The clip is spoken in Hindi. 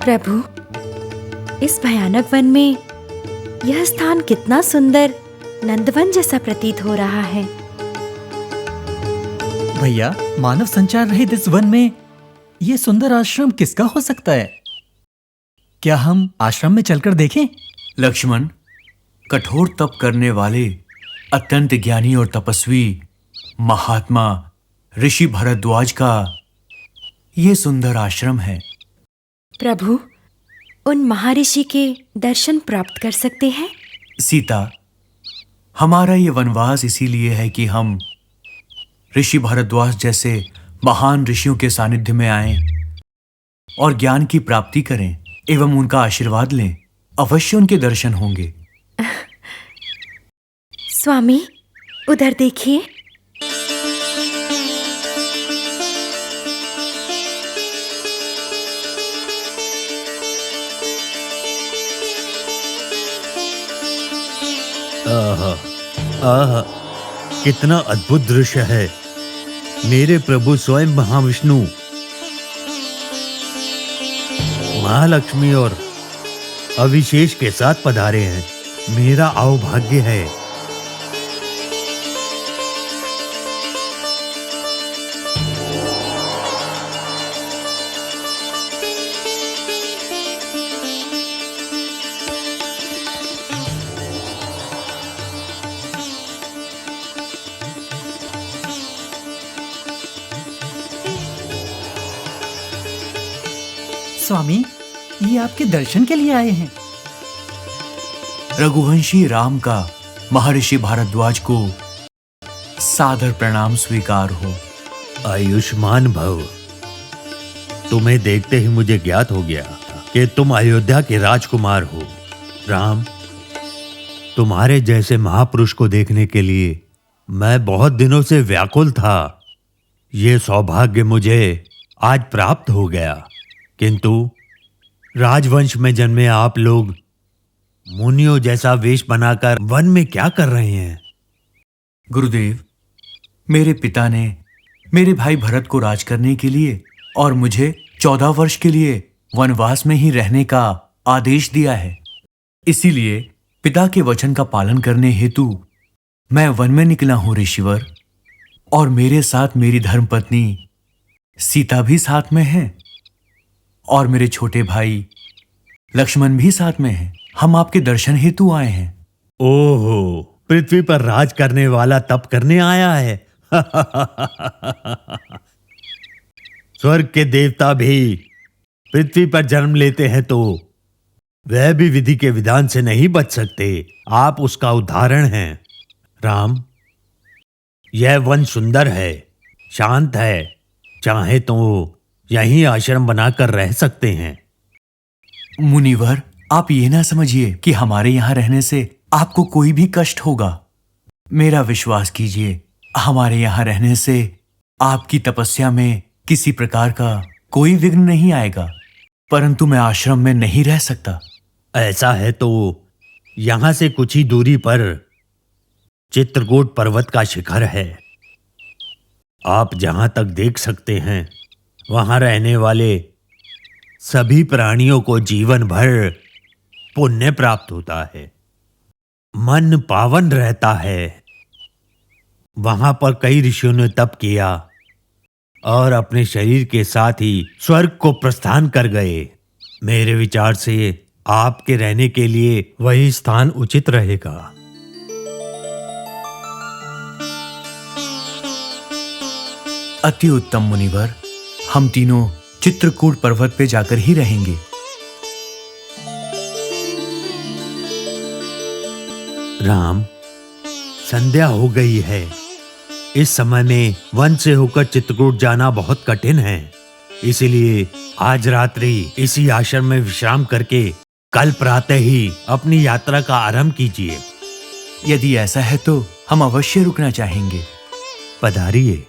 प्रभु, इस भयानक वन में यह स्थान कितना सुंदर नंदवन जैसा प्रतीत हो रहा है। भैया, मानव संचार रहित इस वन में ये सुंदर आश्रम किसका हो सकता है? क्या हम आश्रम में चलकर देखें? लक्ष्मण, कठोर तप करने वाले अत्यंत ज्ञानी और तपस्वी महात्मा ऋषि भरद्वाज का ये सुंदर आश्रम है। प्रभु, उन महर्षि के दर्शन प्राप्त कर सकते हैं? सीता, हमारा ये वनवास इसीलिए है कि हम ऋषि भरद्वाज जैसे महान ऋषियों के सानिध्य में आएं और ज्ञान की प्राप्ति करें एवं उनका आशीर्वाद लें। अवश्य उनके दर्शन होंगे। स्वामी, उधर देखिए। आहा, आहा, कितना अद्भुत दृश्य है। मेरे प्रभु स्वयं महाविष्णु, महालक्ष्मी और अविशेष के साथ पधारे हैं। मेरा अहोभाग्य है। स्वामी, ये आपके दर्शन के लिए आए हैं। रघुवंशी राम का महर्षि भारद्वाज को सादर प्रणाम स्वीकार हो। आयुष्मान भव। तुम्हें देखते ही मुझे ज्ञात हो गया कि तुम अयोध्या के राजकुमार हो। राम, तुम्हारे जैसे महापुरुष को देखने के लिए मैं बहुत दिनों से व्याकुल था। ये सौभाग्य मुझे आज प्राप्त हो गया। किंतु राजवंश में जन्मे आप लोग मुनियों जैसा वेश बनाकर वन में क्या कर रहे हैं? गुरुदेव, मेरे पिता ने मेरे भाई भरत को राज करने के लिए और मुझे 14 वर्ष के लिए वनवास में ही रहने का आदेश दिया है। इसीलिए पिता के वचन का पालन करने हेतु मैं वन में निकला हूं ऋषिवर, और मेरे साथ मेरी धर्मपत्नी सीता भी साथ में है और मेरे छोटे भाई लक्ष्मण भी साथ में हैं। हम आपके दर्शन हेतु आए हैं। ओहो, पृथ्वी पर राज करने वाला तप करने आया है। स्वर्ग के देवता भी पृथ्वी पर जन्म लेते हैं तो वह भी विधि के विधान से नहीं बच सकते। आप उसका उदाहरण हैं। राम, यह वन सुंदर है, शांत है। चाहे तो यहीं आश्रम बनाकर रह सकते हैं। मुनिवर, आप ये ना समझिए कि हमारे यहां रहने से आपको कोई भी कष्ट होगा। मेरा विश्वास कीजिए, हमारे यहां रहने से आपकी तपस्या में किसी प्रकार का कोई विघ्न नहीं आएगा। परंतु मैं आश्रम में नहीं रह सकता। ऐसा है तो यहां से कुछ ही दूरी पर चित्रकूट पर्वत का शिखर है। आप जहां तक देख सकते हैं, वहां रहने वाले सभी प्राणियों को जीवन भर पुण्य प्राप्त होता है। मन पावन रहता है। वहां पर कई ऋषियों ने तप किया और अपने शरीर के साथ ही स्वर्ग को प्रस्थान कर गए। मेरे विचार से आपके रहने के लिए वही स्थान उचित रहेगा। अति उत्तम मुनिवर, हम तीनों चित्रकूट पर्वत पे जाकर ही रहेंगे। राम, संध्या हो गई है। इस समय में वन से होकर चित्रकूट जाना बहुत कठिन है। इसलिए आज रात्रि इसी आश्रम में विश्राम करके कल प्रातः ही अपनी यात्रा का आरंभ कीजिए। यदि ऐसा है तो हम अवश्य रुकना चाहेंगे। पधारिए।